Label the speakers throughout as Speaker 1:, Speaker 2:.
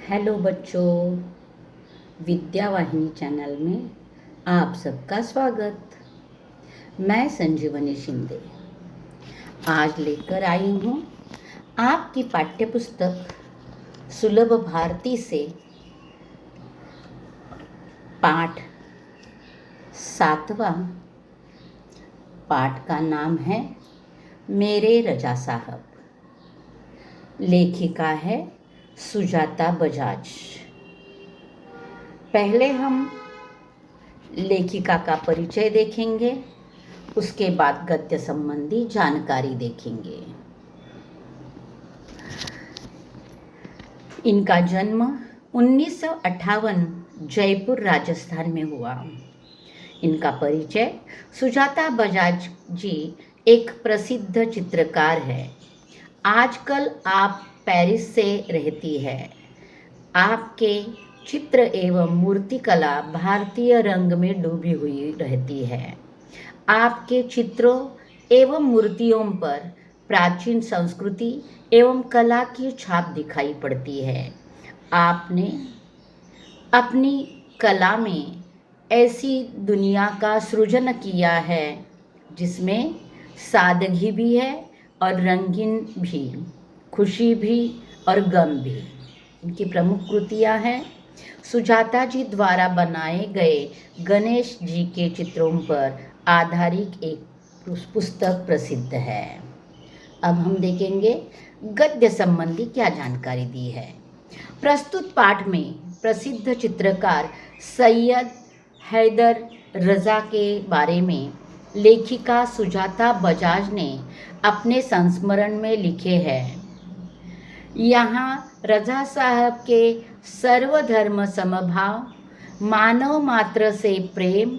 Speaker 1: Hello बच्चों, विद्या वाहिनी channel में आप सबका स्वागत। मैं संजीवनी शिंदे आज लेकर आई हूँ आपकी पाठ्यपुस्तक सुलभ भारती से पाठ 7वां। पाठ का नाम है मेरे रजा साहब। लेखिका है सुजाता बजाज। पहले हम लेखिका का परिचय देखेंगे, उसके बाद गद्य संबंधी जानकारी देखेंगे। इनका जन्म 1958 जयपुर राजस्थान में हुआ। इनका परिचय सुजाता बजाज जी एक प्रसिद्ध चित्रकार है। आजकल आप पेरिस से रहती है। आपके चित्र एवं मूर्तिकला भारतीय रंग में डूबी हुई रहती है। आपके चित्रों एवं मूर्तियों पर प्राचीन संस्कृति एवं कला की छाप दिखाई पड़ती है। आपने अपनी कला में ऐसी दुनिया का सृजन किया है जिसमें सादगी भी है और रंगीन भी, खुशी भी और गम भी। इनकी प्रमुख कृतियाँ हैं सुजाता जी द्वारा बनाए गए गणेश जी के चित्रों पर आधारित एक पुस्तक प्रसिद्ध है। अब हम देखेंगे गद्य संबंधी क्या जानकारी दी है। प्रस्तुत पाठ में प्रसिद्ध चित्रकार सैयद हैदर रजा के बारे में लेखिका सुजाता बजाज ने अपने संस्मरण में लिखे हैं। यहाँ रजा साहब के सर्वधर्म समभाव, मानव मात्र से प्रेम,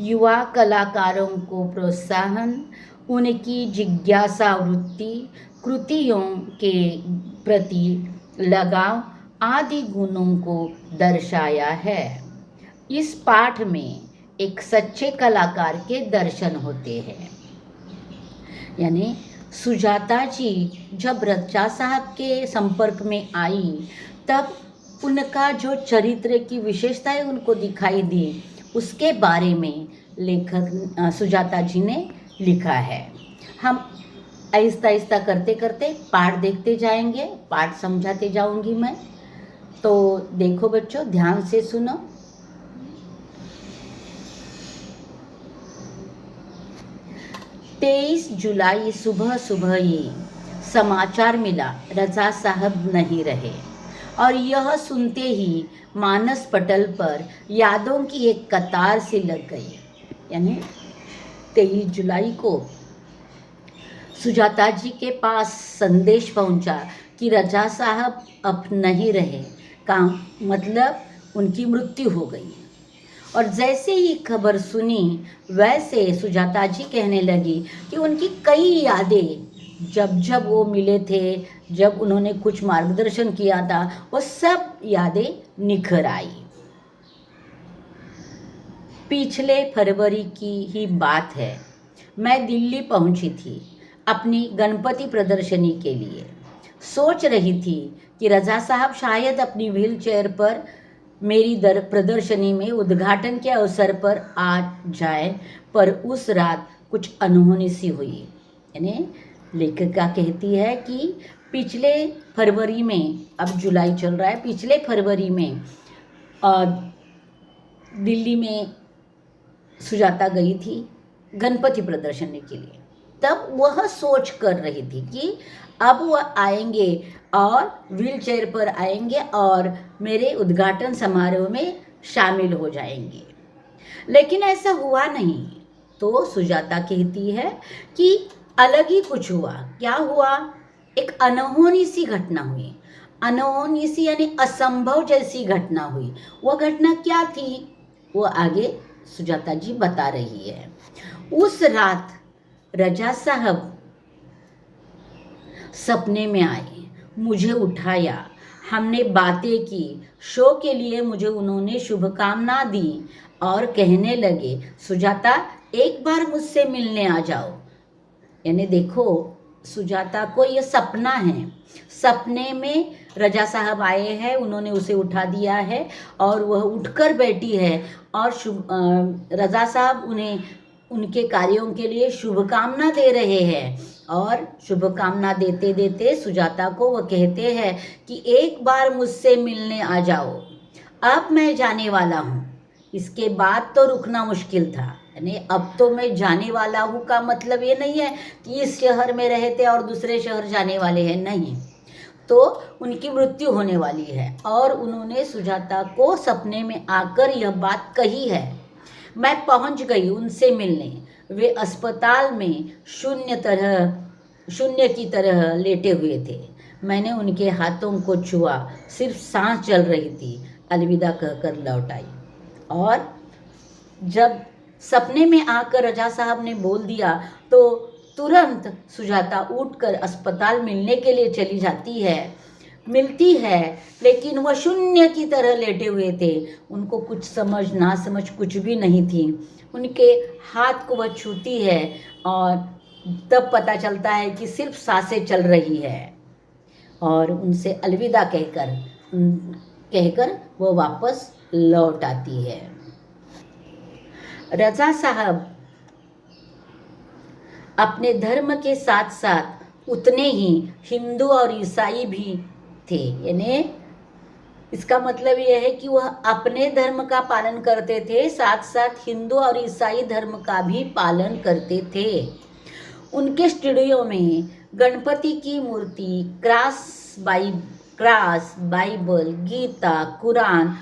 Speaker 1: युवा कलाकारों को प्रोत्साहन, उनकी जिज्ञासा वृत्ति, कृतियों के प्रति लगाव आदि गुणों को दर्शाया है। इस पाठ में एक सच्चे कलाकार के दर्शन होते हैं। यानी सुजाता जी जब रजा साहब के संपर्क में आई तब उनका जो चरित्र की विशेषताएं उनको दिखाई दी, उसके बारे में लेखक सुजाता जी ने लिखा है। हम आहिस्ता आहिस्ता करते करते पाठ देखते जाएंगे, पाठ समझाते जाऊंगी मैं। तो देखो बच्चों, ध्यान से सुनो। 23 जुलाई सुबह सुबह ही समाचार मिला रजा साहब नहीं रहे, और यह सुनते ही मानस पटल पर यादों की एक कतार सी लग गई। यानी 23 जुलाई को सुजाता जी के पास संदेश पहुंचा कि रजा साहब अब नहीं रहे, का मतलब उनकी मृत्यु हो गई। और जैसे ही खबर सुनी वैसे सुजाता जी कहने लगी कि उनकी कई यादें जब जब वो मिले थे, जब उन्होंने कुछ मार्गदर्शन किया था, वो सब यादें निखर आई। पिछले फरवरी की ही बात है, मैं दिल्ली पहुंची थी अपनी गणपति प्रदर्शनी के लिए। सोच रही थी कि रजा साहब शायद अपनी व्हीलचेयर पर मेरी प्रदर्शनी में उद्घाटन के अवसर पर आ जाए, पर उस रात कुछ अनहोनी सी हुई। यानी लेखिका कहती है कि पिछले फरवरी में, अब जुलाई चल रहा है, पिछले फरवरी में दिल्ली में सुजाता गई थी गणपति प्रदर्शनी के लिए। तब वह सोच कर रही थी कि अब वह आएंगे और व्हीलचेयर पर आएंगे और मेरे उद्घाटन समारोह में शामिल हो जाएंगे, लेकिन ऐसा हुआ नहीं। तो सुजाता कहती है कि अलग ही कुछ हुआ। क्या हुआ? एक अनहोनी सी घटना हुई। अनहोनी सी यानी असंभव जैसी घटना हुई। वह घटना क्या थी वो आगे सुजाता जी बता रही है। उस रात रजा साहब सपने में आए, मुझे उठाया, हमने बातें की, शो के लिए मुझे उन्होंने शुभकामना दी और कहने लगे, सुजाता एक बार मुझसे मिलने आ जाओ। यानी देखो, सुजाता को ये सपना है, सपने में रजा साहब आए हैं, उन्होंने उसे उठा दिया है और वह उठकर बैठी है और रजा साहब उन्हें उनके कार्यों के लिए शुभकामना दे रहे हैं। और शुभकामना देते देते सुजाता को वह कहते हैं कि एक बार मुझसे मिलने आ जाओ, अब मैं जाने वाला हूँ। इसके बाद तो रुकना मुश्किल था, यानी अब तो मैं जाने वाला हूँ का मतलब ये नहीं है कि इस शहर में रहते और दूसरे शहर जाने वाले हैं, नहीं, तो उनकी मृत्यु होने वाली है। और उन्होंने सुजाता को सपने में आकर यह बात कही है। मैं पहुंच गई उनसे मिलने। वे अस्पताल में शून्य की तरह लेटे हुए थे। मैंने उनके हाथों को छुआ, सिर्फ सांस चल रही थी। अलविदा कहकर लौट आई। और जब सपने में आकर रजा साहब ने बोल दिया तो तुरंत सुजाता उठकर अस्पताल मिलने के लिए चली जाती है। मिलती है, लेकिन वह शून्य की तरह लेटे हुए थे। उनको कुछ समझ ना समझ कुछ भी नहीं थी। उनके हाथ को वह छूती है और तब पता चलता है कि सिर्फ सांसें चल रही है। और उनसे अलविदा कहकर वह वापस लौट आती है। रजा साहब अपने धर्म के साथ साथ उतने ही हिंदू और ईसाई भी थे। यानी इसका मतलब यह है कि वह अपने धर्म का पालन करते थे, साथ साथ हिंदू और ईसाई धर्म का भी पालन करते थे। उनके स्टूडियो में गणपति की मूर्ति, क्रास, बाइबल, गीता, कुरान,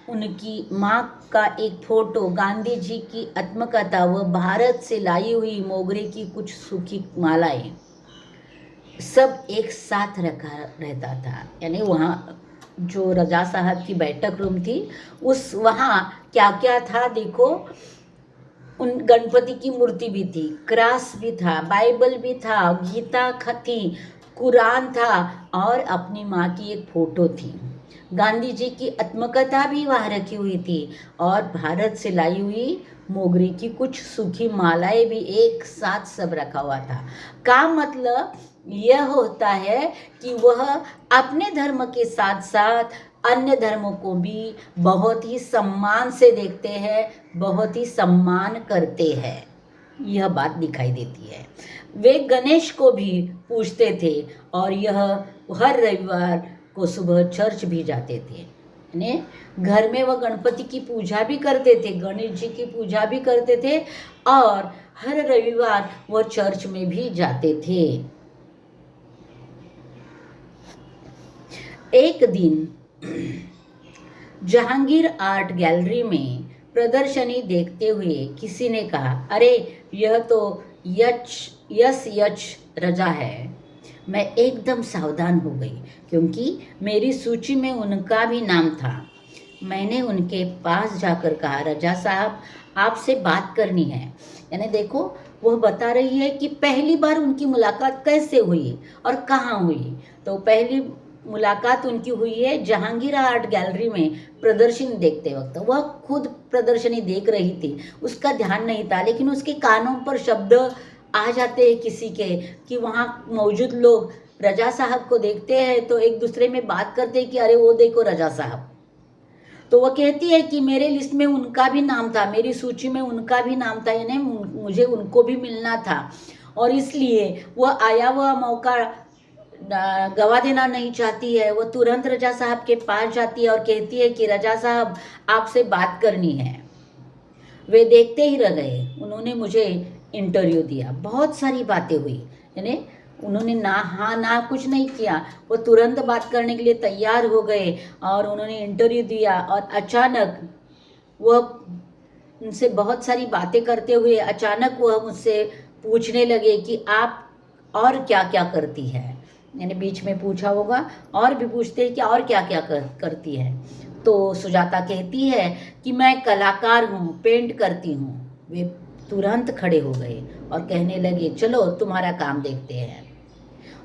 Speaker 1: उनकी माँ का एक फोटो, गांधी जी की आत्मकथा व भारत से लाई हुई मोगरे की कुछ सूखी मालाएं, सब एक साथ रखा रहता था। यानी वहाँ जो रजा साहब की बैठक रूम थी, वहाँ क्या क्या था देखो, उन गणपति की मूर्ति भी थी, क्रास भी था, बाइबल भी था, गीता थी, कुरान था और अपनी माँ की एक फोटो थी। गांधी जी की आत्मकथा भी वहाँ रखी हुई थी और भारत से लाई हुई मोगरे की कुछ सूखी मालाएं भी एक साथ सब रखा हुआ था। का मतलब यह होता है कि वह अपने धर्म के साथ साथ अन्य धर्मों को भी बहुत ही सम्मान से देखते हैं, बहुत ही सम्मान करते हैं। यह बात दिखाई देती है। वे गणेश को भी पूजते थे और यह हर रविवार को सुबह चर्च भी जाते थे। यानी घर में वह गणपति की पूजा भी करते थे, गणेश जी की पूजा भी करते थे और हर रविवार वह चर्च में भी जाते थे। एक दिन जहांगीर आर्ट गैलरी में प्रदर्शनी देखते हुए किसी ने कहा, अरे यह तो यश रजा है। मैं एकदम सावधान हो गई क्योंकि मेरी सूची में उनका भी नाम था। मैंने उनके पास जाकर कहा, रजा साहब आपसे बात करनी है। यानी देखो, वह बता रही है कि पहली बार उनकी मुलाकात कैसे हुई और कहाँ हुई। तो पहली मुलाकात उनकी हुई है जहांगीर आर्ट गैलरी में प्रदर्शनी देखते वक्त। वह खुद प्रदर्शनी देख रही थी, उसका ध्यान नहीं था, लेकिन उसके कानों पर शब्द आ जाते हैं किसी के कि वहाँ मौजूद लोग रजा साहब को देखते हैं तो एक दूसरे में बात करते हैं कि अरे वो देखो रजा साहब। तो वह कहती है कि मेरे लिस्ट में उनका भी नाम था, मेरी सूची में उनका भी नाम था, यानी मुझे उनको भी मिलना था और इसलिए वह आया हुआ मौका गवा देना नहीं चाहती है। वह तुरंत रजा साहब के पास जाती है और कहती है कि रजा साहब आपसे बात करनी है। वे देखते ही रह गए। उन्होंने मुझे इंटरव्यू दिया, बहुत सारी बातें हुई, यानी उन्होंने ना हाँ ना कुछ नहीं किया, वो तुरंत बात करने के लिए तैयार हो गए और उन्होंने इंटरव्यू दिया। और अचानक वह उनसे बहुत सारी बातें करते हुए अचानक वह मुझसे पूछने लगे कि आप और क्या क्या करती है। यानी बीच में पूछा होगा और भी पूछते हैं कि और क्या क्या करती है। तो सुजाता कहती है कि मैं कलाकार हूँ, पेंट करती हूँ। वे तुरंत खड़े हो गए और कहने लगे, चलो तुम्हारा काम देखते हैं।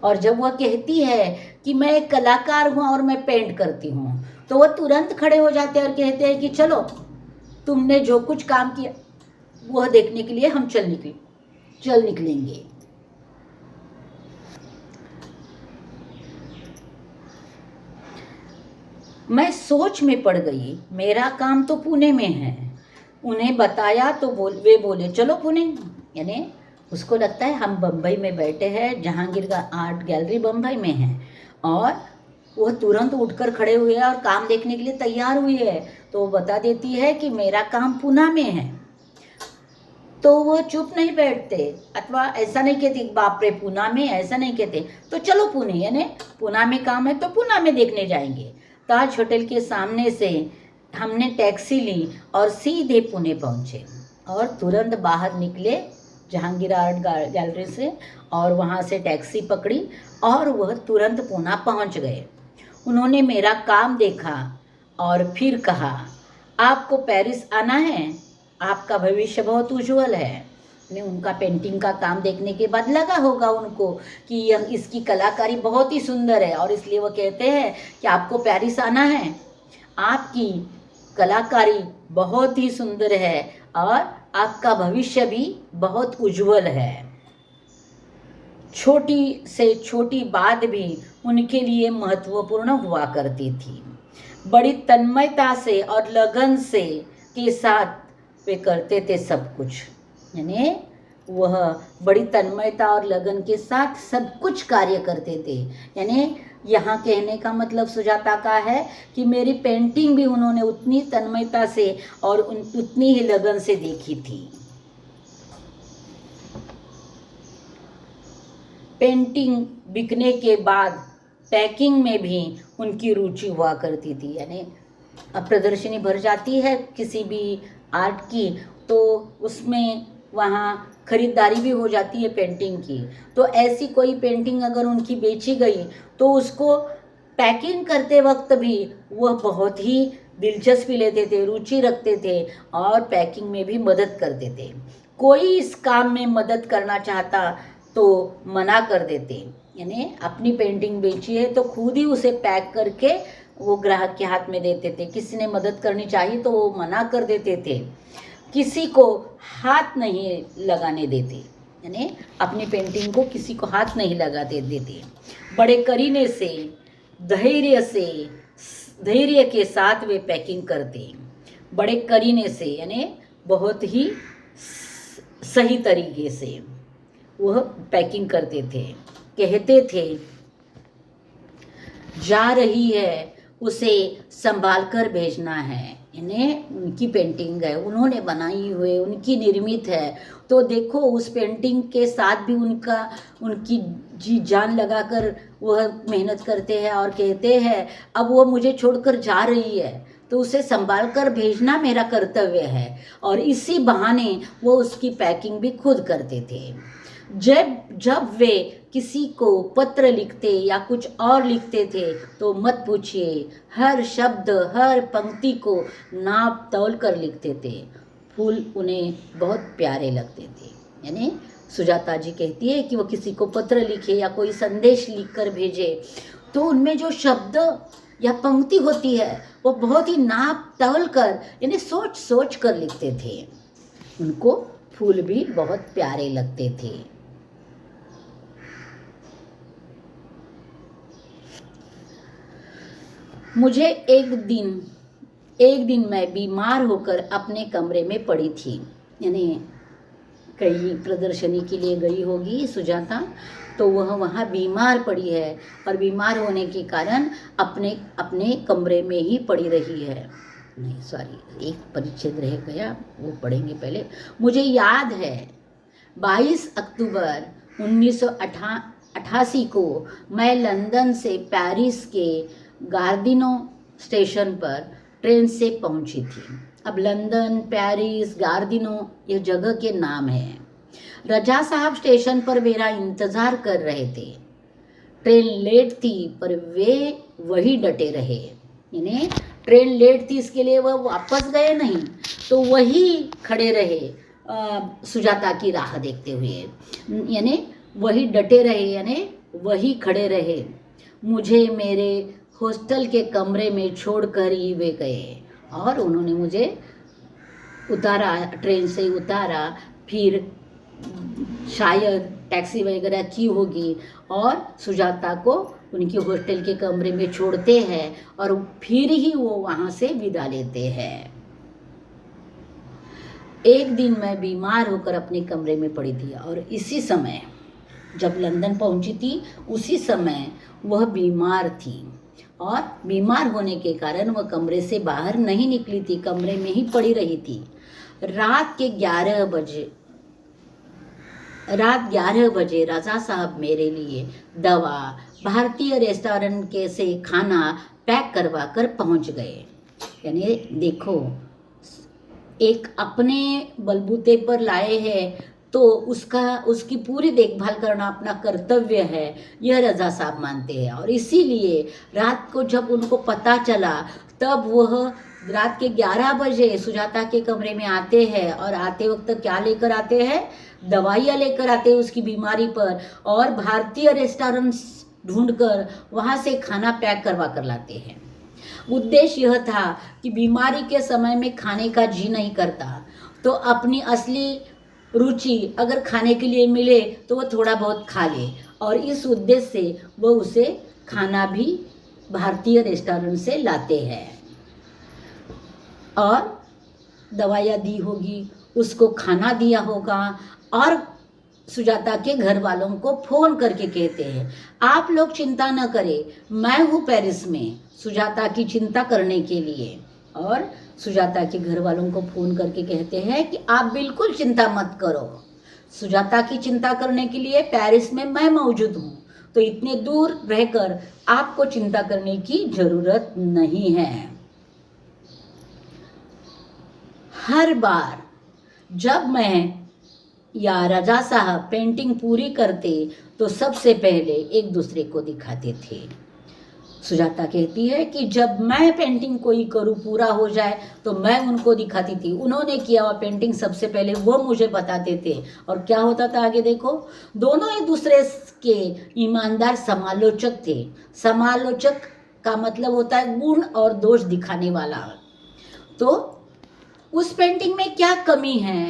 Speaker 1: और जब वह कहती है कि मैं एक कलाकार हूँ और मैं पेंट करती हूँ, तो वह तुरंत खड़े हो जाते हैं और कहते हैं कि चलो तुमने जो कुछ काम किया वह देखने के लिए हम चल निकलेंगे। मैं सोच में पड़ गई, मेरा काम तो पुणे में है। उन्हें बताया तो वे बोले चलो पुणे। यानी उसको लगता है हम बम्बई में बैठे हैं, जहांगीर आर्ट गैलरी बम्बई में है, और वो तुरंत उठकर खड़े हुए हैं और काम देखने के लिए तैयार हुई है। तो वो बता देती है कि मेरा काम पुणे में है। तो वो चुप नहीं बैठते, अथवा ऐसा नहीं कहते बाप रे पुणे में, ऐसा नहीं कहते। तो चलो पुणे, यानी पुणे में काम है तो पुणे में देखने जाएंगे। ताज होटल के सामने से हमने टैक्सी ली और सीधे पुणे पहुंचे और तुरंत बाहर निकले जहांगीर आर्ट गैलरी से, और वहां से टैक्सी पकड़ी और वह तुरंत पुणे पहुंच गए। उन्होंने मेरा काम देखा और फिर कहा, आपको पेरिस आना है, आपका भविष्य बहुत उज्जवल है। ने उनका पेंटिंग का काम देखने के बाद लगा होगा उनको कि यह इसकी कलाकारी बहुत ही सुंदर है, और इसलिए वो कहते हैं कि आपको पेरिस आना है, आपकी कलाकारी बहुत ही सुंदर है और आपका भविष्य भी बहुत उज्जवल है। छोटी से छोटी बात भी उनके लिए महत्वपूर्ण हुआ करती थी। बड़ी तन्मयता से और लगन से के साथ वे करते थे सब कुछ। यानी वह बड़ी तन्मयता और लगन के साथ सब कुछ कार्य करते थे। यानी यहाँ कहने का मतलब सुजाता का है कि मेरी पेंटिंग भी उन्होंने उतनी तन्मयता से और उतनी ही लगन से देखी थी। पेंटिंग बिकने के बाद पैकिंग में भी उनकी रुचि हुआ करती थी। यानी अब प्रदर्शनी भर जाती है किसी भी आर्ट की, तो उसमें वहाँ खरीदारी भी हो जाती है पेंटिंग की। तो ऐसी कोई पेंटिंग अगर उनकी बेची गई तो उसको पैकिंग करते वक्त भी वह बहुत ही दिलचस्पी लेते थे, रुचि रखते थे और पैकिंग में भी मदद करते थे। कोई इस काम में मदद करना चाहता तो मना कर देते। यानी अपनी पेंटिंग बेची है तो खुद ही उसे पैक करके वो ग्राहक के हाथ में देते थे। किसी ने मदद करनी चाहिए तो वो मना कर देते थे, किसी को हाथ नहीं लगाने देते। यानी अपनी पेंटिंग को किसी को हाथ नहीं लगाते देते। बड़े करीने से, धैर्य के साथ वे पैकिंग करते। बड़े करीने से यानी बहुत ही सही तरीके से वह पैकिंग करते थे। कहते थे जा रही है उसे संभाल कर भेजना है। इन्हें उनकी पेंटिंग है, उन्होंने बनाई हुई, उनकी निर्मित है। तो देखो उस पेंटिंग के साथ भी उनकी जी जान लगाकर वह मेहनत करते हैं और कहते हैं अब वो मुझे छोड़कर जा रही है तो उसे संभाल कर भेजना मेरा कर्तव्य है। और इसी बहाने वो उसकी पैकिंग भी खुद करते थे। जब वे किसी को पत्र लिखते या कुछ और लिखते थे तो मत पूछिए, हर शब्द हर पंक्ति को नाप तौल कर लिखते थे। फूल उन्हें बहुत प्यारे लगते थे। यानी सुजाता जी कहती है कि वो किसी को पत्र लिखे या कोई संदेश लिखकर भेजे तो उनमें जो शब्द या पंक्ति होती है वो बहुत ही नाप तौल कर यानी सोच सोच कर लिखते थे। उनको फूल भी बहुत प्यारे लगते थे। मुझे एक दिन मैं बीमार होकर अपने कमरे में पड़ी थी। यानी कहीं प्रदर्शनी के लिए गई होगी सुजाता, तो वह वहाँ बीमार पड़ी है और बीमार होने के कारण अपने कमरे में ही पड़ी रही है। नहीं सॉरी, एक परिच्छेद रह गया, वो पढ़ेंगे पहले। मुझे याद है 22 अक्टूबर 1988 को मैं लंदन से पेरिस के गार्दिनो स्टेशन पर ट्रेन से पहुंची थी। अब लंदन, पेरिस, गार्दिनो ये जगह के नाम हैं। रजा साहब स्टेशन पर मेरा इंतज़ार कर रहे थे। ट्रेन लेट थी पर वे वही डटे रहे। यानी ट्रेन लेट थी इसके लिए वह वापस गए नहीं, तो वही खड़े रहे सुजाता की राह देखते हुए। यानी वही डटे रहे, यानी वही खड़े रहे। मुझे मेरे हॉस्टल के कमरे में छोड़कर ही वे गए और उन्होंने मुझे उतारा, ट्रेन से उतारा, फिर शायद टैक्सी वगैरह की होगी और सुजाता को उनके हॉस्टल के कमरे में छोड़ते हैं और फिर ही वो वहाँ से विदा लेते हैं। एक दिन मैं बीमार होकर अपने कमरे में पड़ी थी और इसी समय जब लंदन पहुंची थी उसी समय वह बीमार थी और बीमार होने के कारण वह कमरे से बाहर नहीं निकली थी, कमरे में ही पड़ी रही थी। रात 11 बजे राजा साहब मेरे लिए दवा, भारतीय रेस्टोरेंट के से खाना पैक करवा कर पहुँच गए। यानी देखो, एक अपने बलबूते पर लाए हैं तो उसकी पूरी देखभाल करना अपना कर्तव्य है, यह रजा साहब मानते हैं। और इसीलिए रात को जब उनको पता चला तब वह रात के 11 बजे सुजाता के कमरे में आते हैं और आते वक्त क्या लेकर आते हैं, दवाइयाँ लेकर आते हैं उसकी बीमारी पर, और भारतीय रेस्टोरेंट्स ढूंढकर वहाँ से खाना पैक करवा कर लाते हैं। उद्देश्य यह था कि बीमारी के समय में खाने का जी नहीं करता तो अपनी असली रुचि अगर खाने के लिए मिले तो वह थोड़ा बहुत खा ले, और इस उद्देश्य से वह उसे खाना भी भारतीय रेस्टोरेंट से लाते हैं और दवाइयाँ दी होगी, उसको खाना दिया होगा और सुजाता के घर वालों को फ़ोन करके कहते हैं आप लोग चिंता न करें, मैं हूँ पेरिस में सुजाता की चिंता करने के लिए। और सुजाता के घर वालों को फ़ोन करके कहते हैं कि आप बिल्कुल चिंता मत करो, सुजाता की चिंता करने के लिए पेरिस में मैं मौजूद हूँ, तो इतने दूर रहकर आपको चिंता करने की ज़रूरत नहीं है। हर बार जब मैं या राजा साहब पेंटिंग पूरी करते तो सबसे पहले एक दूसरे को दिखाते थे। सुजाता कहती है कि जब मैं पेंटिंग कोई करूँ पूरा हो जाए तो मैं उनको दिखाती थी, उन्होंने किया हुआ पेंटिंग सबसे पहले वो मुझे बताते थे। और क्या होता था आगे देखो, दोनों एक दूसरे के ईमानदार समालोचक थे। समालोचक का मतलब होता है गुण और दोष दिखाने वाला। तो उस पेंटिंग में क्या कमी है,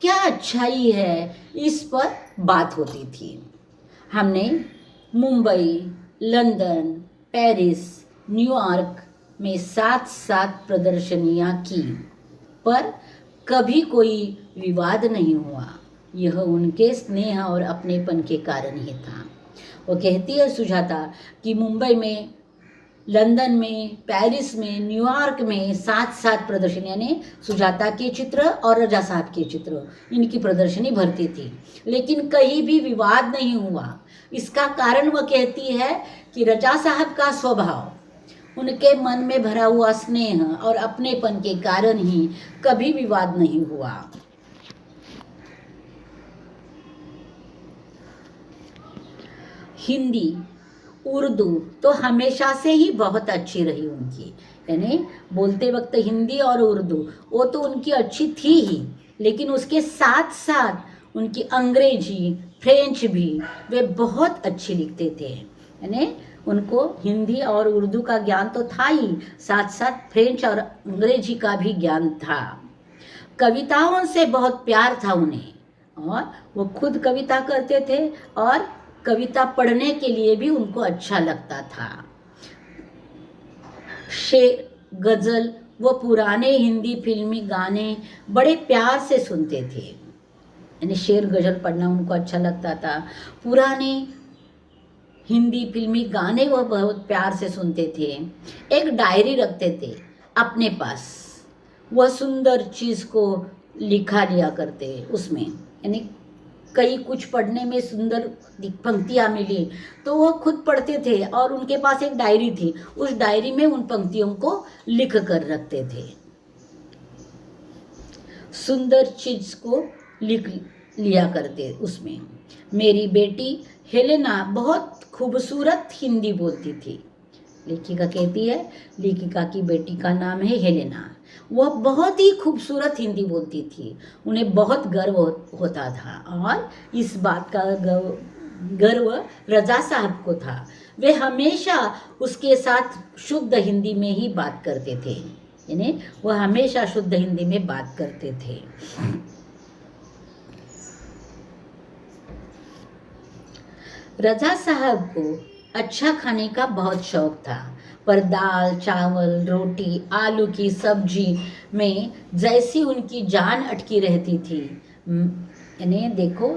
Speaker 1: क्या अच्छाई है, इस पर बात होती थी। हमने मुंबई, लंदन, पेरिस, न्यूयॉर्क में 7 प्रदर्शनियां की, पर कभी कोई विवाद नहीं हुआ। यह उनके स्नेह और अपनेपन के कारण ही था। वो कहती है सुजाता कि मुंबई में, लंदन में, पेरिस में, न्यूयॉर्क में 7 प्रदर्शनी, यानी सुजाता के चित्र और रजा साहब के चित्र, इनकी प्रदर्शनी भरती थी, लेकिन कहीं भी विवाद नहीं हुआ। इसका कारण वह कहती है कि रजा साहब का स्वभाव, उनके मन में भरा हुआ स्नेह और अपनेपन के कारण ही कभी विवाद नहीं हुआ। हिंदी, उर्दू तो हमेशा से ही बहुत अच्छी रही उनकी, यानी बोलते वक्त हिंदी और उर्दू वो तो उनकी अच्छी थी ही, लेकिन उसके साथ साथ उनकी अंग्रेजी, फ्रेंच भी वे बहुत अच्छी लिखते थे। यानी उनको हिंदी और उर्दू का ज्ञान तो था ही, साथ साथ फ्रेंच और अंग्रेजी का भी ज्ञान था। कविताओं से बहुत प्यार था उन्हें और वो खुद कविता करते थे और कविता पढ़ने के लिए भी उनको अच्छा लगता था। शेर, गज़ल, वो पुराने हिंदी फिल्मी गाने बड़े प्यार से सुनते थे, यानी शेर गज़ल पढ़ना उनको अच्छा लगता था। पुराने हिंदी फिल्मी गाने वह बहुत प्यार से सुनते थे। एक डायरी रखते थे अपने पास, वह सुंदर चीज़ को लिखा लिया करते उसमें, यानी कई कुछ पढ़ने में सुंदर पंक्तियाँ मिली तो वह खुद पढ़ते थे और उनके पास एक डायरी थी, उस डायरी में उन पंक्तियों को लिख कर रखते थे। सुंदर चीज को लिख लिया करते उसमें। मेरी बेटी हेलेना बहुत खूबसूरत हिंदी बोलती थी। लेखिका कहती है लेखिका की बेटी का नाम है हेलेना, वह बहुत ही खूबसूरत हिंदी बोलती थी, उन्हें बहुत गर्व होता था और इस बात का गर्व रजा साहब को था। वे हमेशा उसके साथ शुद्ध हिंदी में ही बात करते थे, यानी वह हमेशा शुद्ध हिंदी में बात करते थे। रजा साहब को अच्छा खाने का बहुत शौक था, पर दाल चावल रोटी आलू की सब्जी में जैसी उनकी जान अटकी रहती थी। यानी देखो,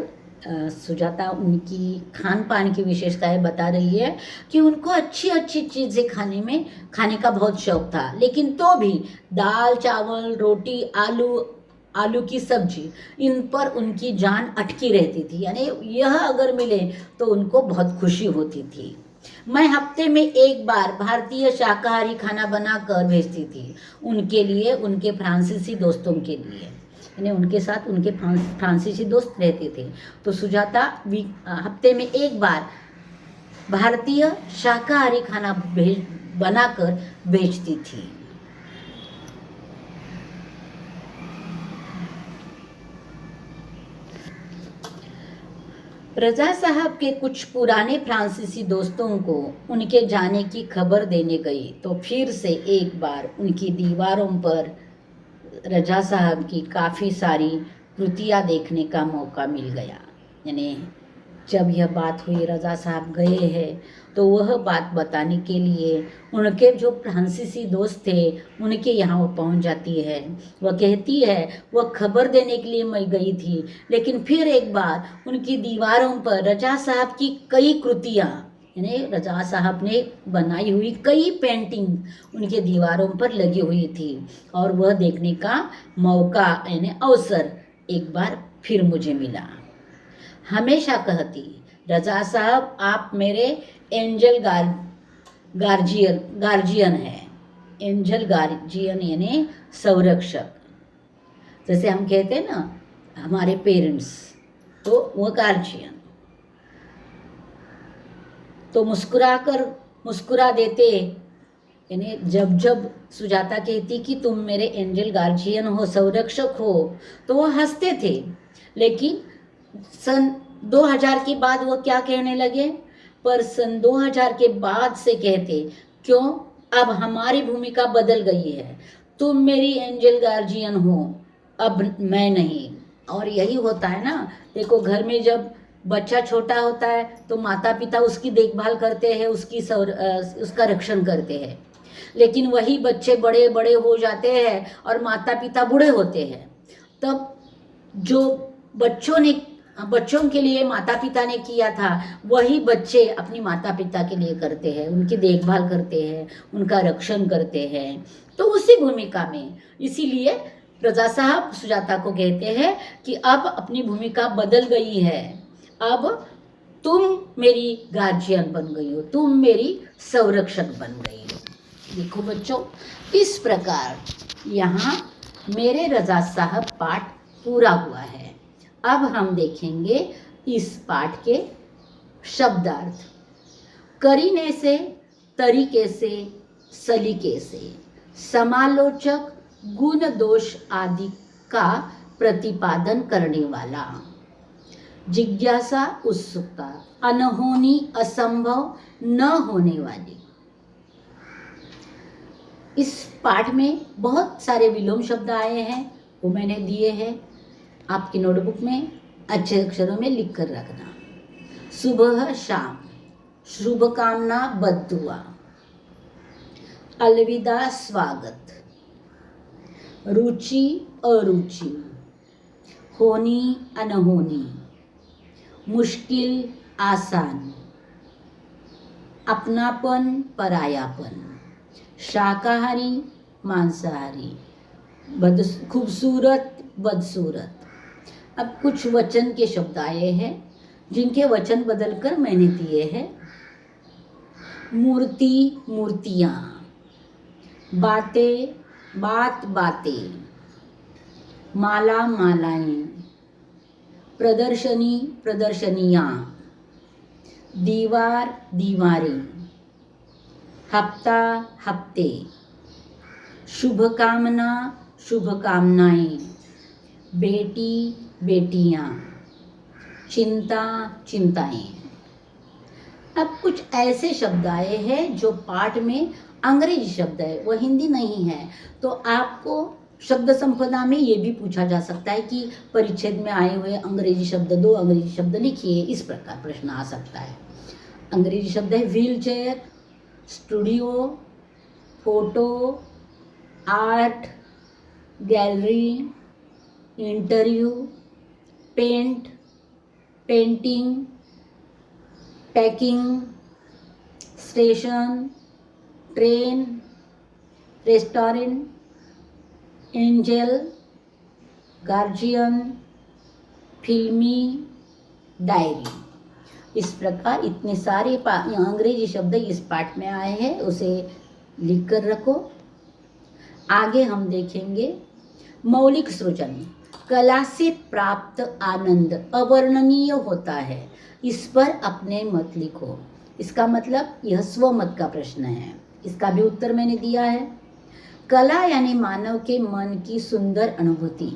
Speaker 1: सुजाता उनकी खान पान की विशेषताएं बता रही है कि उनको अच्छी अच्छी चीज़ें खाने का बहुत शौक था, लेकिन तो भी दाल चावल रोटी आलू आलू की सब्जी, इन पर उनकी जान अटकी रहती थी। यानी यह अगर मिले तो उनको बहुत खुशी होती थी। मैं हफ्ते में एक बार भारतीय शाकाहारी खाना बनाकर भेजती थी, उनके लिए, उनके फ्रांसीसी दोस्तों के लिए। यानी उनके साथ उनके फ्रांसीसी दोस्त रहते थे। तो सुजाता हफ्ते में एक बार भारतीय शाकाहारी खाना बनाकर बेचती थी। रजा साहब के कुछ पुराने फ्रांसीसी दोस्तों को उनके जाने की खबर देने गई तो फिर से एक बार उनकी दीवारों पर रजा साहब की काफ़ी सारी कृतियाँ देखने का मौका मिल गया। यानी जब यह बात हुई, रजा साहब गए हैं, तो वह बात बताने के लिए उनके जो फ्रांसीसी दोस्त थे उनके यहाँ वो पहुँच जाती है। वह कहती है, वह खबर देने के लिए मैं गई थी, लेकिन फिर एक बार उनकी दीवारों पर रजा साहब की कई कृतियाँ, यानी रजा साहब ने बनाई हुई कई पेंटिंग उनके दीवारों पर लगी हुई थी, और वह देखने का मौका यानी अवसर एक बार फिर मुझे मिला। हमेशा कहती, रजा साहब आप मेरे एंजल गार्जियन है। एंजल गार्जियन यानी संरक्षक। जैसे हम कहते हैं ना हमारे पेरेंट्स, तो वह गार्जियन। तो मुस्कुरा देते, यानी जब जब सुजाता कहती कि तुम मेरे एंजल गार्जियन हो, संरक्षक हो, तो वो हंसते थे। लेकिन सन 2000 के बाद वो क्या कहने लगे, पर सन 2000 के बाद से कहते, क्यों, अब हमारी भूमिका बदल गई है, तुम मेरी एंजल गार्जियन हो, अब मैं नहीं। और यही होता है ना, देखो घर में जब बच्चा छोटा होता है तो माता पिता उसकी देखभाल करते हैं, उसका रक्षण करते हैं। लेकिन वही बच्चे बड़े बड़े हो जाते हैं और माता पिता बूढ़े होते हैं, तब जो बच्चों के लिए माता पिता ने किया था, वही बच्चे अपनी माता पिता के लिए करते हैं, उनकी देखभाल करते हैं, उनका रक्षण करते हैं। तो उसी भूमिका में, इसीलिए रजा साहब सुजाता को कहते हैं कि अब अपनी भूमिका बदल गई है, अब तुम मेरी गार्जियन बन गई हो, तुम मेरी संरक्षक बन गई हो। देखो बच्चों, इस प्रकार यहाँ मेरे रजा साहब पाठ पूरा हुआ है। अब हम देखेंगे इस पाठ के शब्दार्थ। करीने से, तरीके से, सलीके से, समालोचक, गुण दोष आदि का प्रतिपादन करने वाला, जिज्ञासा, उत्सुकता, अनहोनी, असंभव, न होने वाली। इस पाठ में बहुत सारे विलोम शब्द आए हैं, वो मैंने दिए हैं, आपकी नोटबुक में अच्छे अक्षरों में लिख कर रखना। सुबह शाम, शुभकामना, बद्दुआ, अलविदा, स्वागत, रुचि, अरुचि, होनी, अनहोनी, मुश्किल, आसान, अपनापन, परायापन, शाकाहारी, मांसाहारी, खूबसूरत, बदसूरत। अब कुछ वचन के शब्द आए हैं जिनके वचन बदलकर मैंने दिए हैं। मूर्ति, मूर्तियाँ, बातें, बातें, माला, मालाएं, प्रदर्शनी, प्रदर्शनियाँ, दीवार, दीवारें, हफ्ता, हफ्ते, शुभकामना, शुभकामनाएं, बेटी, बेटियाँ, चिंता, चिंताएं। अब कुछ ऐसे शब्द आए हैं जो पाठ में अंग्रेजी शब्द है, वो हिंदी नहीं है। तो आपको शब्द संपदा में ये भी पूछा जा सकता है कि परिच्छेद में आए हुए अंग्रेजी शब्द, 2 अंग्रेजी शब्द लिखिए, इस प्रकार प्रश्न आ सकता है। अंग्रेजी शब्द है wheelchair, studio, photo, art, gallery, interview, paint, painting, packing, station, train, restaurant, angel, guardian, फिल्मी, डायरी। इस प्रकार इतने सारे अंग्रेजी शब्द इस पाठ में आए हैं, उसे लिख कर रखो। आगे हम देखेंगे मौलिक सृजन। कला से प्राप्त आनंद अवर्णनीय होता है, इस पर अपने मत लिखो। इसका मतलब यह स्वमत का प्रश्न है, इसका भी उत्तर मैंने दिया है। कला यानी मानव के मन की सुंदर अनुभूति।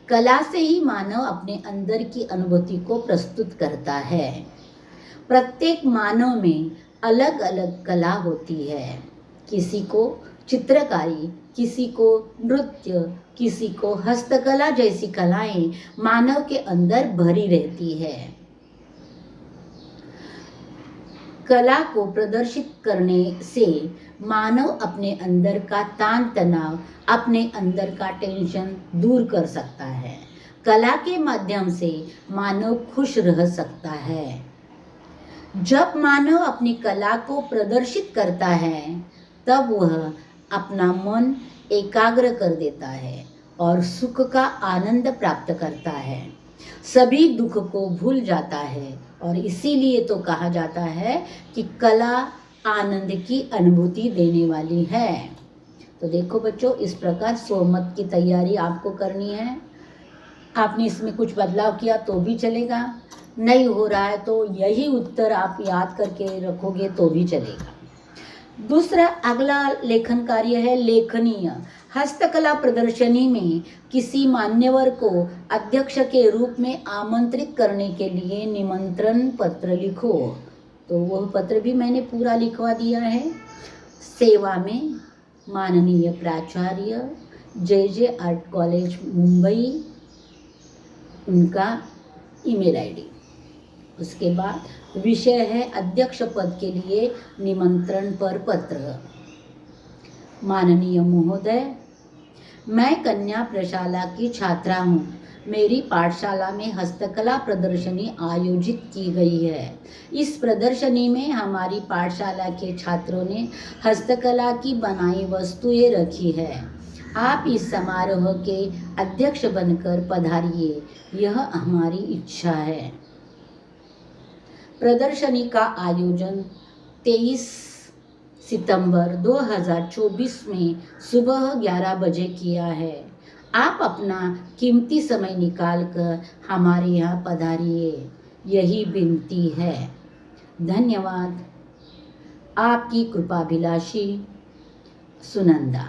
Speaker 1: कला से ही मानव अपने अंदर की अनुभूति को प्रस्तुत करता है। प्रत्येक मानव में अलग अलग कला होती है। किसी को चित्रकारी, किसी को नृत्य, किसी को हस्तकला जैसी कलाएं मानव के अंदर भरी रहती है। कला को प्रदर्शित करने से मानव अपने अंदर का तान तनाव, अपने अंदर का टेंशन दूर कर सकता है। कला के माध्यम से मानव खुश रह सकता है। जब मानव अपनी कला को प्रदर्शित करता है, तब वह अपना मन एकाग्र कर देता है और सुख का आनंद प्राप्त करता है, सभी दुख को भूल जाता है। और इसीलिए तो कहा जाता है कि कला आनंद की अनुभूति देने वाली है। तो देखो बच्चों, इस प्रकार स्वमत की तैयारी आपको करनी है। आपने इसमें कुछ बदलाव किया तो भी चलेगा, नहीं हो रहा है तो यही उत्तर आप याद करके रखोगे तो भी चलेगा। दूसरा अगला लेखन कार्य है लेखनीय। हस्तकला प्रदर्शनी में किसी मान्यवर को अध्यक्ष के रूप में आमंत्रित करने के लिए निमंत्रण पत्र लिखो। तो वह पत्र भी मैंने पूरा लिखवा दिया है। सेवा में माननीय प्राचार्य जे आर्ट कॉलेज मुंबई, उनका ईमेल आईडी। उसके बाद विषय है अध्यक्ष पद के लिए निमंत्रण पर पत्र। माननीय महोदय, मैं कन्या प्रशाला की छात्रा हूँ। मेरी पाठशाला में हस्तकला प्रदर्शनी आयोजित की गई है। इस प्रदर्शनी में हमारी पाठशाला के छात्रों ने हस्तकला की बनाई वस्तुएं रखी है। आप इस समारोह के अध्यक्ष बनकर पधारिए, यह हमारी इच्छा है। प्रदर्शनी का आयोजन 23 सितंबर 2024 में सुबह 11 बजे किया है। आप अपना कीमती समय निकालकर हमारे यहाँ पधारिए, यही विनती है। धन्यवाद। आपकी कृपाभिलाषी सुनंदा।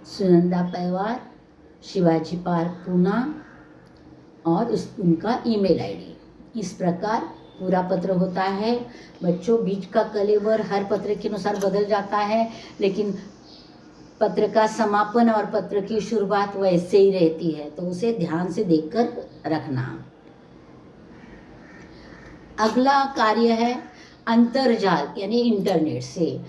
Speaker 1: सुनंदा परिवार, शिवाजी पार्क, पूना, और उनका ईमेल आईडी। इस प्रकार पूरा पत्र होता है। बच्चों, बीच का कलेवर हर पत्र के अनुसार बदल जाता है, लेकिन पत्र का समापन और पत्र की शुरुआत वैसे ही रहती है, तो उसे ध्यान से देखकर रखना। अगला कार्य है अंतर्जाल यानी इंटरनेट से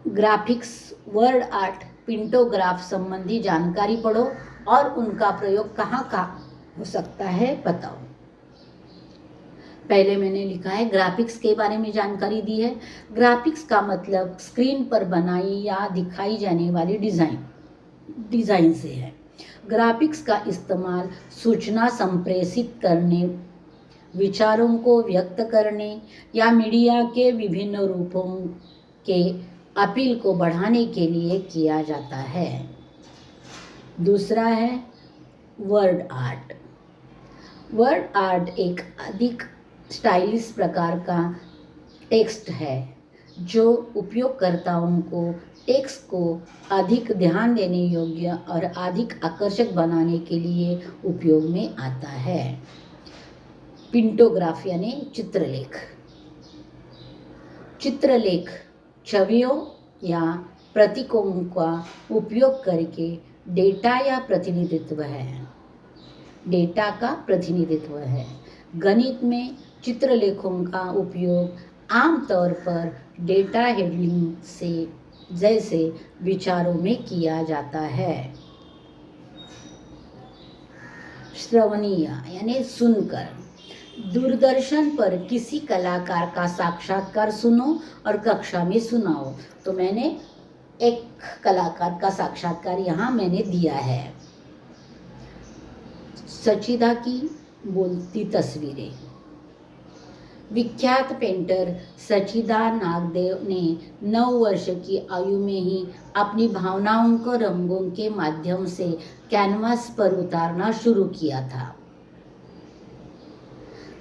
Speaker 1: ग्राफिक्स, वर्ड आर्ट, पिंटोग्राफ संबंधी जानकारी पढ़ो और उनका प्रयोग कहाँ कहाँ हो सकता है बताओ। पहले मैंने लिखा है ग्राफिक्स के बारे में जानकारी दी है। ग्राफिक्स का मतलब स्क्रीन पर बनाई या दिखाई जाने वाली डिज़ाइन से है। ग्राफिक्स का इस्तेमाल सूचना संप्रेषित करने, विचारों को व्यक्त करने या मीडिया के विभिन्न रूपों के अपील को बढ़ाने के लिए किया जाता है। दूसरा है वर्ड आर्ट। वर्ड आर्ट एक अधिक स्टाइलिश प्रकार का टेक्स्ट है जो उपयोगकर्ताओं को टेक्स्ट को अधिक ध्यान देने योग्य और अधिक आकर्षक बनाने के लिए उपयोग में आता है। पिंटोग्राफ यानी चित्रलेख। चित्रलेख छवियों या प्रतीकों का उपयोग करके डेटा या प्रतिनिधित्व है। डेटा का प्रतिनिधित्व है। गणित में चित्रलेखों का उपयोग आमतौर पर डेटा हैंडलिंग से जैसे विचारों में किया जाता है। श्रवणीय यानी सुनकर, दूरदर्शन पर किसी कलाकार का साक्षात्कार सुनो और कक्षा में सुनाओ। तो मैंने एक कलाकार का साक्षात्कार यहाँ मैंने दिया है। सचिदा की बोलती तस्वीरें। विख्यात पेंटर सचिदा नागदेव ने 9 वर्ष की आयु में ही अपनी भावनाओं को रंगों के माध्यम से कैनवास पर उतारना शुरू किया था।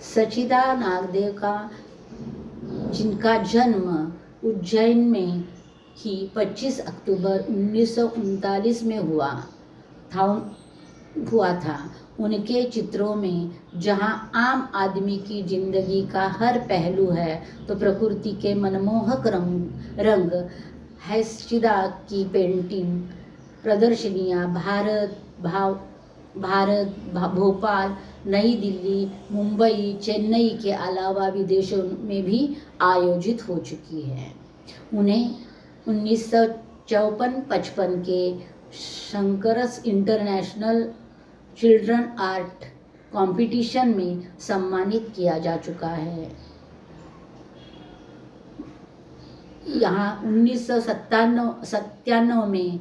Speaker 1: सचिदा नागदेव का जिनका जन्म उज्जैन में ही 25 अक्टूबर 1939 में हुआ था, उनके चित्रों में जहां आम आदमी की जिंदगी का हर पहलू है तो प्रकृति के मनमोहक रंग है। सचिदा की पेंटिंग प्रदर्शनियां भोपाल, नई दिल्ली, मुंबई, चेन्नई के अलावा विदेशों में भी आयोजित हो चुकी है। उन्हें 1954-55 के शंकरस इंटरनेशनल चिल्ड्रन आर्ट कंपटीशन में सम्मानित किया जा चुका है। यहाँ 1997 में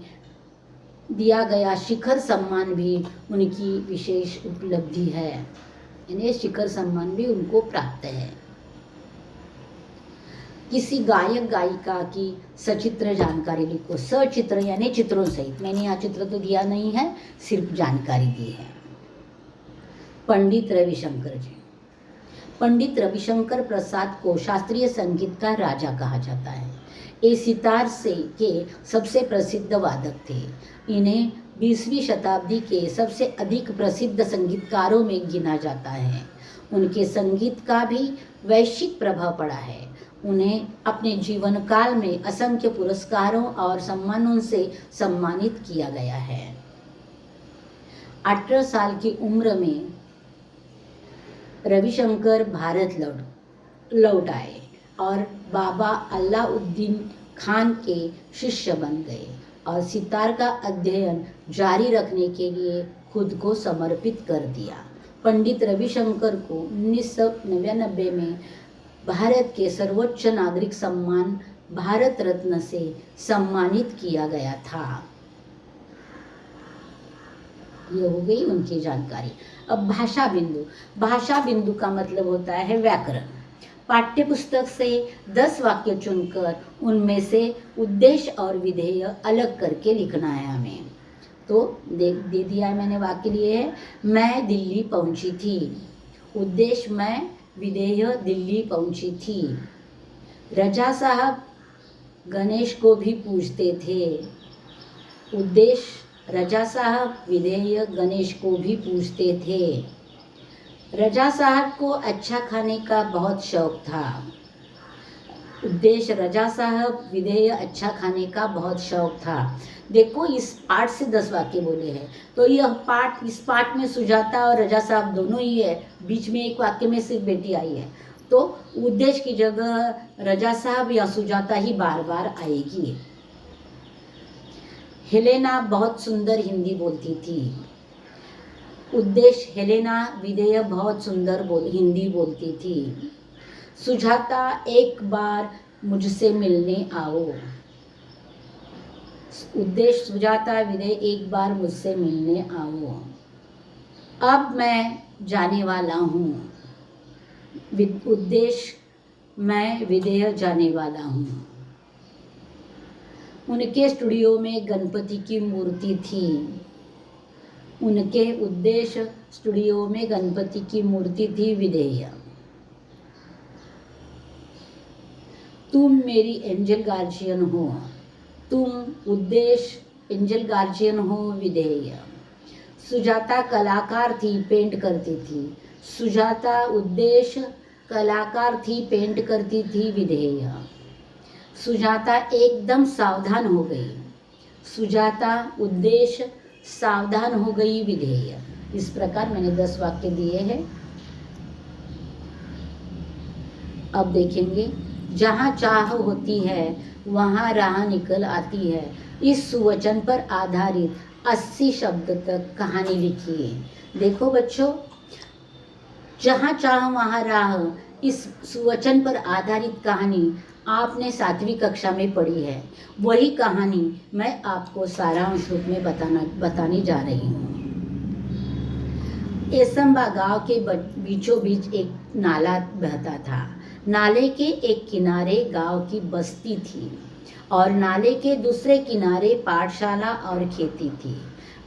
Speaker 1: दिया गया शिखर सम्मान भी उनकी विशेष उपलब्धि है, यानी शिखर सम्मान भी उनको प्राप्त है। किसी गायक गायिका की सचित्र जानकारी लिखो। सचित्र यानी चित्रों सहित। मैंने यहाँ चित्र तो दिया नहीं है, सिर्फ जानकारी दी है। पंडित रविशंकर जी। पंडित रविशंकर प्रसाद को शास्त्रीय संगीत का राजा कहा जाता है। ये सितार के सबसे प्रसिद्ध वादक थे। इन्हें 20वीं शताब्दी के सबसे अधिक प्रसिद्ध संगीतकारों में गिना जाता है। उनके संगीत का भी वैश्विक प्रभाव पड़ा है। उन्हें अपने जीवन काल में असंख्य पुरस्कारों और सम्मानों से सम्मानित किया गया है। 18 साल की उम्र में रविशंकर भारत लौट आए और बाबा अलाउद्दीन खान के शिष्य बन गए और सितार का अध्ययन जारी रखने के लिए खुद को समर्पित कर दिया। पंडित रविशंकर को 1999 में भारत के सर्वोच्च नागरिक सम्मान भारत रत्न से सम्मानित किया गया था। ये हो गई उनकी जानकारी। अब भाषा बिंदु। भाषा बिंदु का मतलब होता है व्याकरण। पाठ्य पुस्तक से 10 वाक्य चुनकर उनमें से उद्देश्य और विधेय अलग करके लिखना है हमें। तो दे दिया है मैंने, वाक्य लिए है। मैं दिल्ली पहुंची थी। उद्देश्य मैं, विधेय दिल्ली पहुंची थी। रजा साहब गणेश को भी पूछते थे। उद्देश्य रजा साहब, विधेय गणेश को भी पूछते थे। रजा साहब को अच्छा खाने का बहुत शौक था। उद्देश्य रजा साहब, विधेय अच्छा खाने का बहुत शौक था। देखो इस पाठ से 10 वाक्य बोले हैं, तो यह पाठ, इस पाठ में सुजाता और रजा साहब दोनों ही है। बीच में एक वाक्य में सिर्फ बेटी आई है, तो उद्देश्य की जगह रजा साहब या सुजाता ही बार बार आएगी। हेलेना बहुत सुंदर हिंदी बोलती थी। उद्देश्य हेलेना, विधेय बहुत सुंदर हिंदी बोलती थी। सुजाता एक बार मुझसे मिलने आओ। उद्देश्य सुजाता, विधेय एक बार मुझसे मिलने आओ। अब मैं जाने वाला हूँ। उद्देश्य मैं, विधेय जाने वाला हूँ। उनके स्टूडियो में गणपति की मूर्ति थी। उनके उद्देश्य स्टूडियो में गणपति की मूर्ति थी। विधेय तुम मेरी एंजल गार्जियन हो। तुम, उद्देश्य एंजल गार्जियन हो। विधेय सुजाता कलाकार थी, पेंट करती थी। सुजाता, उद्देश्य कलाकार थी, पेंट करती थी। विधेय सुजाता एकदम सावधान हो गई। सुजाता, उद्देश्य सावधान हो गई। विधेय। इस प्रकार मैंने 10 वाक्य दिए हैं। अब देखेंगे, जहाँ चाह होती है वहाँ राह निकल आती है। इस सुवचन पर आधारित 80 शब्द तक कहानी लिखिए। देखो बच्चों, जहाँ चाह वहाँ राह, इस सुवचन पर आधारित कहानी आपने 7वीं कक्षा में पढ़ी है। वही कहानी मैं आपको सारांश रूप में बताने जा रही हूँ। एसंबा गांव के बीचों बीच एक नाला बहता था। नाले के एक किनारे गांव की बस्ती थी और नाले के दूसरे किनारे पाठशाला और खेती थी।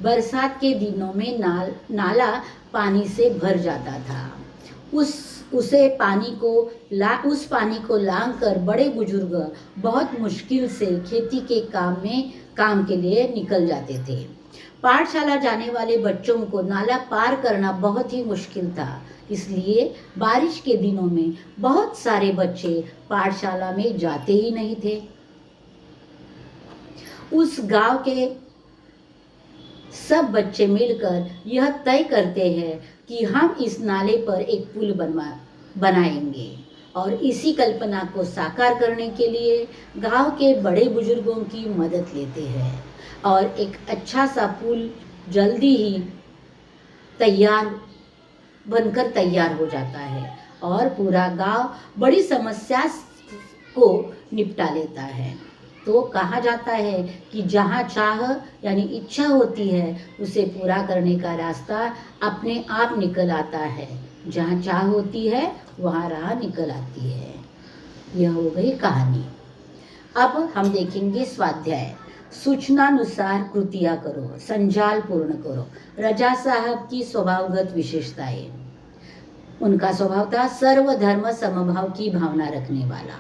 Speaker 1: बरसात के दिनों में नाला पानी से भर जाता था। उस पानी को लांग कर बड़े बुजुर्ग बहुत मुश्किल से खेती के काम के लिए निकल जाते थे। पाठशाला जाने वाले बच्चों को नाला पार करना बहुत ही मुश्किल था, इसलिए बारिश के दिनों में बहुत सारे बच्चे पाठशाला में जाते ही नहीं थे। उस गांव के सब बच्चे मिलकर यह तय करते हैं कि हम इस नाले पर एक पुल बनाएंगे और इसी कल्पना को साकार करने के लिए गांव के बड़े बुजुर्गों की मदद लेते हैं और एक अच्छा सा पुल जल्दी ही बनकर तैयार हो जाता है और पूरा गांव बड़ी समस्या को निपटा लेता है। तो कहा जाता है कि जहाँ चाह यानी इच्छा होती है उसे पूरा करने का रास्ता अपने आप निकल आता है। जहाँ चाह होती है वहाँ राह निकल आती है। यह हो गई कहानी। अब हम देखेंगे स्वाध्याय। सूचनानुसार कृतियाँ करो, संजाल पूर्ण करो। रजा साहब की स्वभावगत विशेषताएं। उनका स्वभाव था सर्वधर्म समभाव की भावना रखने वाला।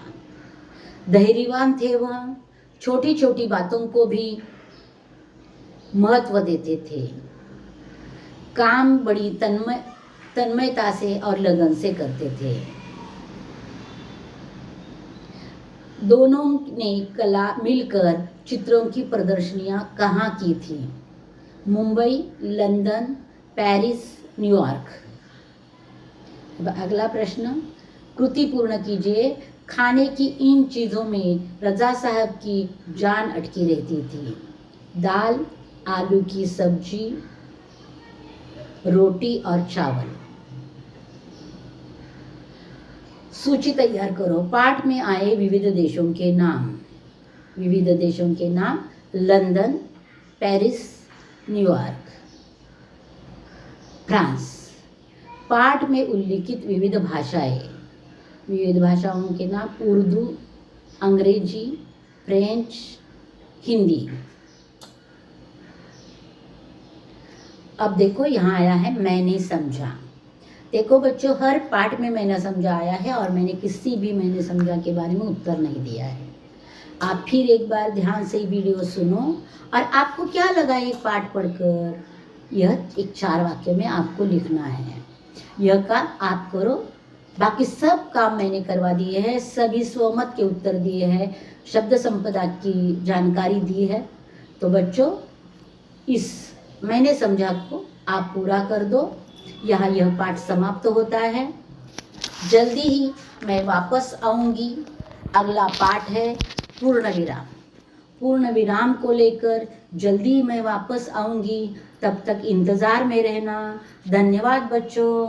Speaker 1: धैर्यवान थे वह, छोटी छोटी बातों को भी महत्व देते थे। काम बड़ी तन्मयता से और लगन से करते थे। दोनों ने मिलकर चित्रों की प्रदर्शनियां कहाँ की थी? Mumbai, London, Paris, New York. अगला प्रश्न, कृति पूर्ण कीजिए। खाने की इन चीज़ों में रजा साहब की जान अटकी रहती थी। दाल, आलू की सब्जी, रोटी और चावल। सूची तैयार करो। पाठ में आए विविध देशों के नाम। विविध देशों के नाम: लंदन, पेरिस, न्यूयॉर्क, फ्रांस। पाठ में उल्लिखित विविध भाषाएं। विविध भाषाओं के नाम: उर्दू, अंग्रेजी, फ्रेंच, हिंदी। अब देखो यहाँ आया है मैंने समझा। देखो बच्चों, हर पाठ में मैंने समझा आया है और मैंने किसी भी मैंने समझा के बारे में उत्तर नहीं दिया है। आप फिर एक बार ध्यान से वीडियो सुनो और आपको क्या लगा ये पाठ पढ़कर, यह एक 4 वाक्य में आपको लिखना है। यह काम आप करो। बाकी सब काम मैंने करवा दिए हैं, सभी स्वमत के उत्तर दिए हैं, शब्द संपदा की जानकारी दी है। तो बच्चों, इस मैंने समझा को आप पूरा कर दो। यहाँ यह पाठ समाप्त होता है। जल्दी ही मैं वापस आऊँगी। अगला पाठ है पूर्ण विराम। पूर्ण विराम को लेकर जल्दी मैं वापस आऊँगी। तब तक इंतज़ार में रहना। धन्यवाद बच्चों।